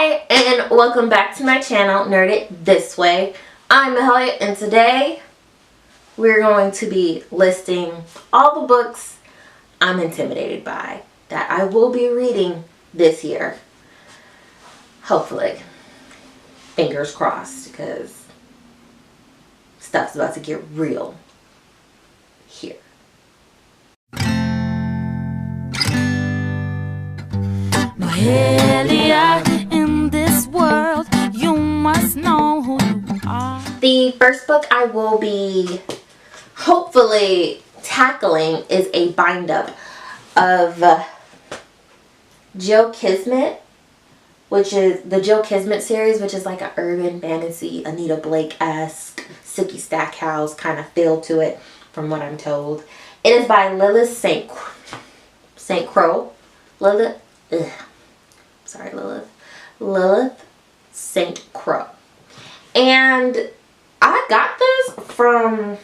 Hi, and welcome back to my channel, Nerd It This Way. I'm Mahalia, and today we're going to be listing all the books I'm intimidated by that I will be reading this year. Hopefully. Fingers crossed, because stuff's about to get real here. Mahalia, in this world, you must know who you are. The first book I will be hopefully tackling is a bind-up of Jill Kismet, which is the Jill Kismet series, which is like an urban fantasy, Anita Blake-esque, Sookie Stackhouse kind of feel to it, from what I'm told. It is by Lilith St. Crow. Lilith St. Crow. And I got this from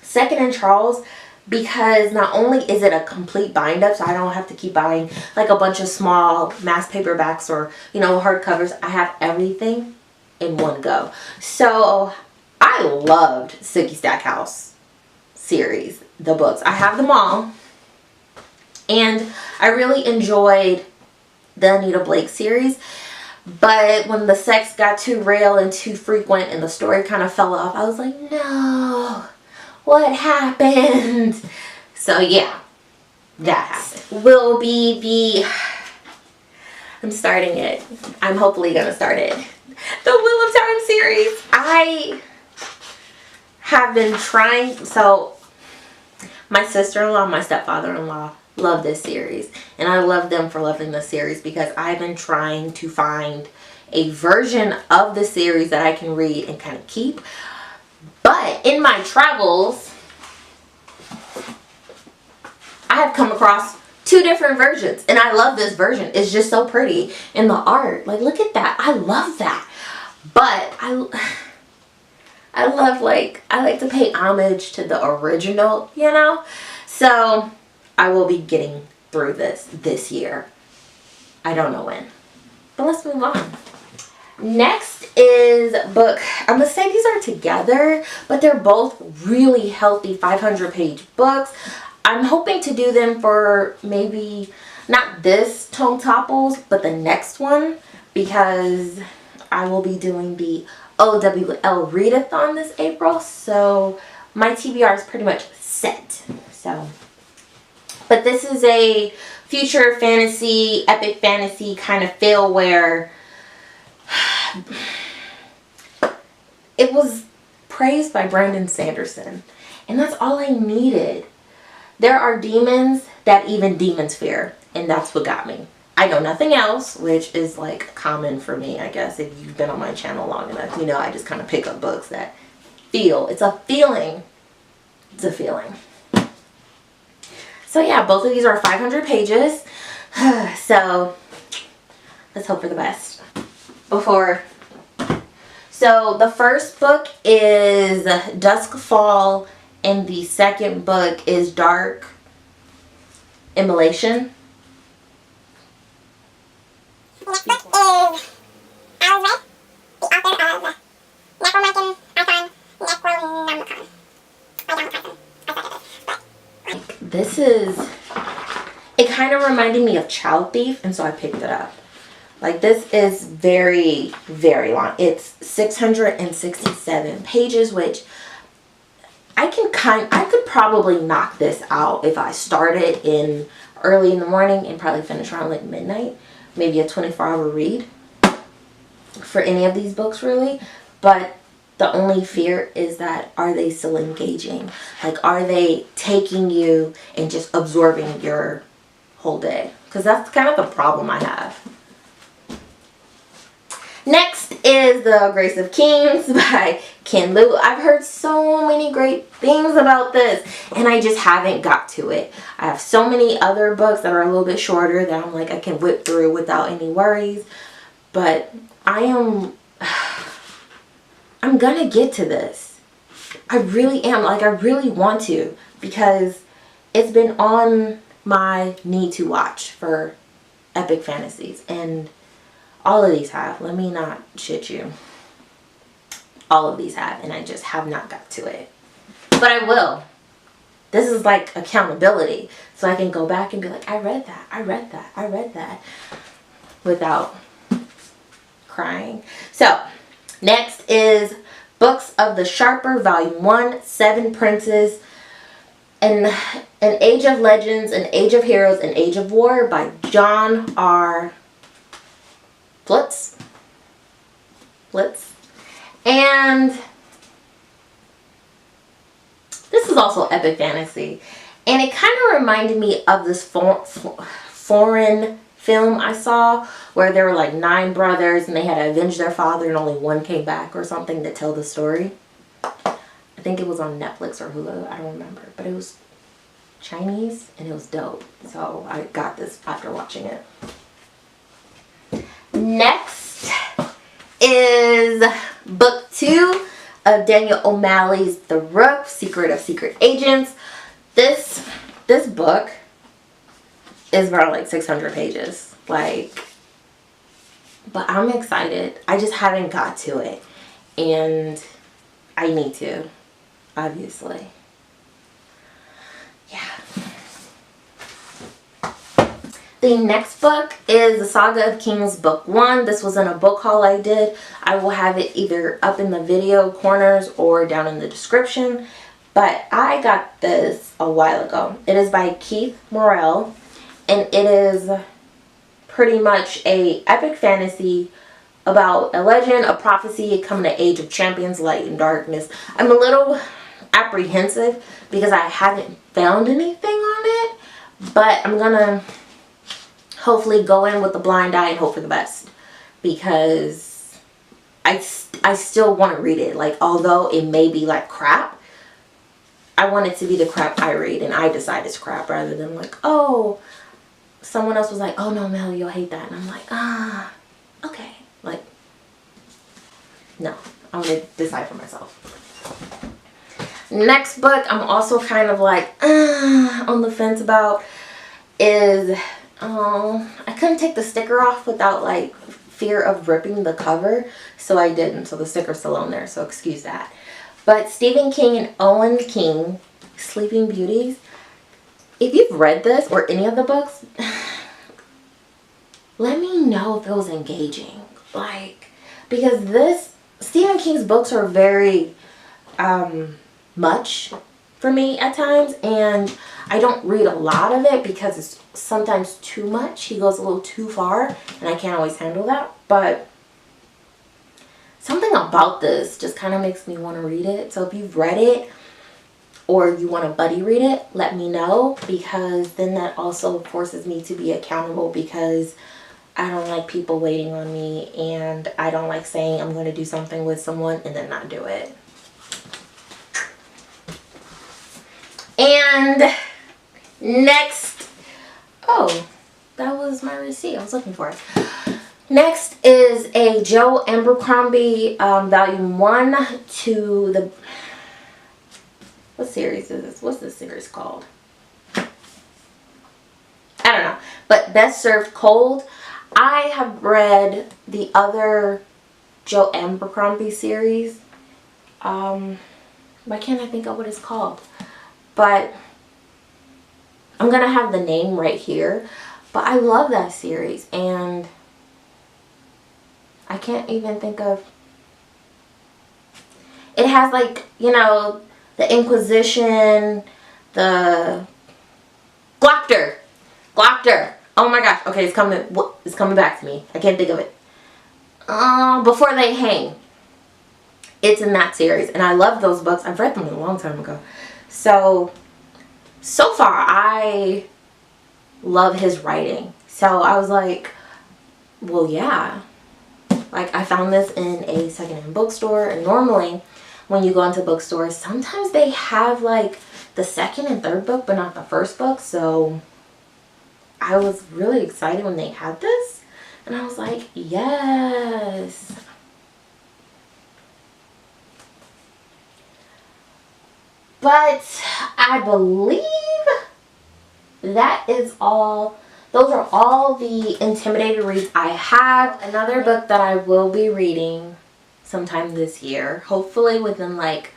Second and Charles because not only is it a complete bind up, so I don't have to keep buying like a bunch of small mass paperbacks or, you know, hardcovers. I have everything in one go. So I loved Sookie Stackhouse series, the books. I have them all. And I really enjoyed the Anita Blake series. But when the sex got too real and too frequent and the story kind of fell off, I was like, no, what happened? So yeah, that will be the, I'm starting it. I'm hopefully going to start it. The Wheel of Time series. I have been trying, so my sister-in-law, my stepfather-in-law love this series, and I love them for loving this series because I've been trying to find a version of the series that I can read and kind of keep. But in my travels, I have come across two different versions, and I love this version. It's just so pretty, and the art, like, look at that. I love that. But I love, like, I like to pay homage to the original, you know? So I will be getting through this year. I don't know when. But let's move on. Next is book. I'm going to say these are together, but they're both really healthy 500-page books. I'm hoping to do them for maybe not this Tome Topples, but the next one, because I will be doing the OWL readathon this April. So my TBR is pretty much set. So, but this is a future fantasy, epic fantasy kind of feel where it was praised by Brandon Sanderson. And that's all I needed. There are demons that even demons fear. And that's what got me. I know nothing else, which is like common for me, I guess. If you've been on my channel long enough, you know I just kind of pick up books that feel. It's a feeling. It's a feeling. So yeah, both of these are 500 pages. So let's hope for the best. So the first book is Dusk Fall, and the second book is Dark Immolation. Next book is Alice Red, the author of Necromantic Icon, Necronomicon. This is, it kind of reminded me of Child Thief, and so I picked it up. Like, this is very, very long. It's 667 pages, which I could probably knock this out if I started in early in the morning and probably finish around like midnight. Maybe a 24-hour read for any of these books, really. But the only fear is that, are they still engaging? Like, are they taking you and just absorbing your whole day? Because that's kind of the problem I have. Next is The Grace of Kings by Ken Liu. I've heard so many great things about this, and I just haven't got to it. I have so many other books that are a little bit shorter that I'm like, I can whip through without any worries. But I'm gonna get to this. I really am. Like, I really want to, because it's been on my need to watch for epic fantasies, and All of these have. Let me not shit you. All of these have, and I just have not got to it. But I will. This is like accountability. So I can go back and be like, I read that, I read that, I read that. Without crying. So, next is Books of the Sharper, Volume 1, 7 Princes, An Age of Legends, An Age of Heroes, An Age of War by John R. Blitz. And this is also epic fantasy. And it kind of reminded me of this foreign film I saw where there were like 9 brothers and they had to avenge their father and only one came back or something to tell the story. I think it was on Netflix or Hulu. I don't remember. But it was Chinese and it was dope. So I got this after watching it. Next is book 2 of Daniel O'Malley's The Rook, Secret of Secret Agents. This book is about like 600 pages. Like, but I'm excited. I just haven't got to it. And I need to, obviously. Yeah. The next book is The Saga of Kings, Book 1. This was in a book haul I did. I will have it either up in the video corners or down in the description. But I got this a while ago. It is by Keith Morrell. And it is pretty much a epic fantasy about a legend, a prophecy, coming to age of champions, light and darkness. I'm a little apprehensive because I haven't found anything on it. But I'm going to hopefully go in with a blind eye and hope for the best. Because I still want to read it. Like, although it may be like crap, I want it to be the crap I read. And I decide it's crap rather than like, oh, someone else was like, oh no, Mel, you'll hate that. And I'm like, okay. Like, no. I'm going to decide for myself. Next book I'm also kind of like, on the fence about is... I couldn't take the sticker off without like fear of ripping the cover, so I didn't. So the sticker's still on there, so excuse that. But Stephen King and Owen King, Sleeping Beauties. If you've read this or any of the books, let me know if it was engaging. Like, because Stephen King's books are very much for me at times, and I don't read a lot of it because it's sometimes too much. He goes a little too far and I can't always handle that, but something about this just kind of makes me want to read it. So if you've read it or you want to buddy read it, let me know, because then that also forces me to be accountable, because I don't like people waiting on me, and I don't like saying I'm going to do something with someone and then not do it. And next, oh, that was my receipt. I was looking for it. Next is a Joe Abercrombie Volume 1 to the... What series is this? What's this series called? I don't know. But Best Served Cold. I have read the other Joe Abercrombie series. Why can't I think of what it's called? But I'm going to have the name right here. But I love that series. And I can't even think of... It has like, you know, the Inquisition, the... Glockter. Oh my gosh. Okay, it's coming back to me. I can't think of it. Before They Hang. It's in that series. And I love those books. I've read them a long time ago. So far, I love his writing. So I was like, well, yeah. Like, I found this in a secondhand bookstore. And normally, when you go into bookstores, sometimes they have, like, the second and third book, but not the first book. So I was really excited when they had this. And I was like, yes. But I believe that is all those are all the Intimidated reads I have. Another book that I will be reading sometime this year, hopefully within like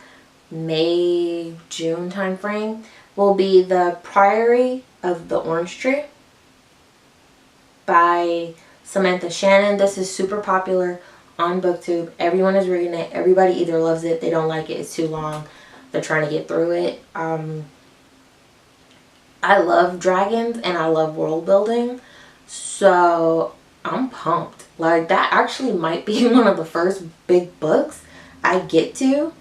May, June time frame, will be The Priory of the Orange Tree by Samantha Shannon. This is super popular on BookTube. Everyone is reading it. Everybody either loves it, they don't like it, it's too long, they're trying to get through it. I love dragons and I love world building, so I'm pumped. Like, that actually might be one of the first big books I get to,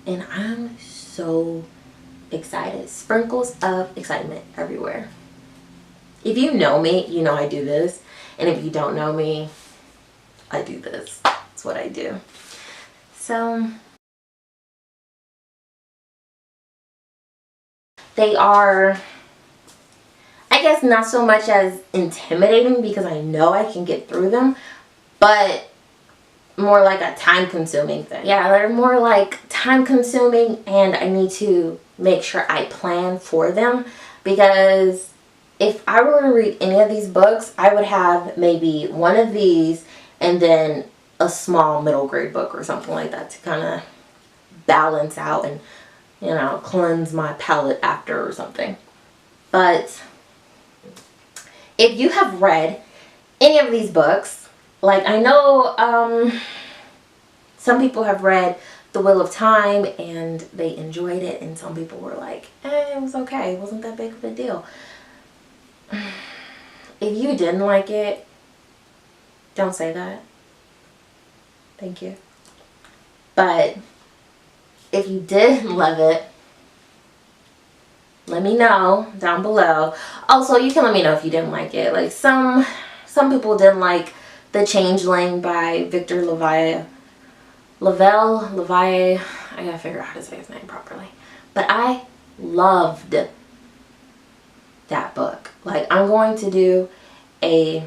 and I'm so excited. Sprinkles of excitement everywhere. If you know me, you know I do this, and if you don't know me, I do this. That's what I do. So they are, I guess, not so much as intimidating because I know I can get through them, but more like a time-consuming thing. Yeah, they're more like time-consuming, and I need to make sure I plan for them, because if I were to read any of these books, I would have maybe one of these and then a small middle grade book or something like that to kind of balance out and, you know, cleanse my palate after or something. But if you have read any of these books, like, I know some people have read The Wheel of Time and they enjoyed it, and some people were like, it was okay, it wasn't that big of a deal. If you didn't like it, don't say that. Thank you. But if you did love it, let me know down below. Also, you can let me know if you didn't like it. Like, some people didn't like The Changeling by Victor Lavelle. I gotta figure out how to say his name properly. But I loved that book. Like, I'm going to do a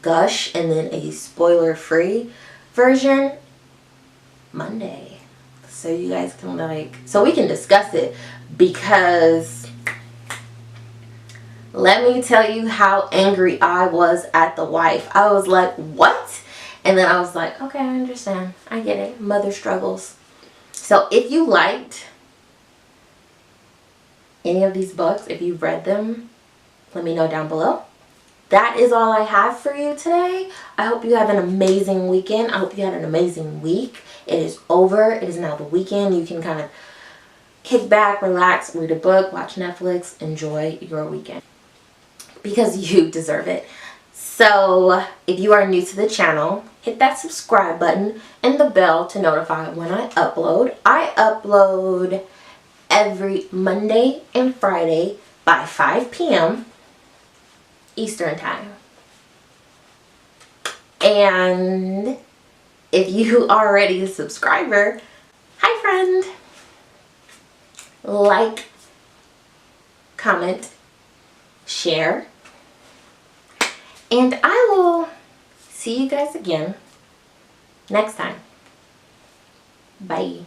gush and then a spoiler-free version Monday, so you guys can, like, so we can discuss it, because let me tell you how angry I was at the wife. I was like, what? And then I was like, okay, I understand, I get it, mother struggles. So if you liked any of these books, if you've read them, let me know down below. That is all I have for you today. I hope you have an amazing weekend. I hope you had an amazing week. It is over. It is now the weekend. You can kind of kick back, relax, read a book, watch Netflix, enjoy your weekend, because you deserve it. So if you are new to the channel, hit that subscribe button and the bell to notify when I upload. I upload every Monday and Friday by 5 p.m. Eastern time. And if you are already a subscriber, hi friend, like, comment, share, and I will see you guys again next time. Bye.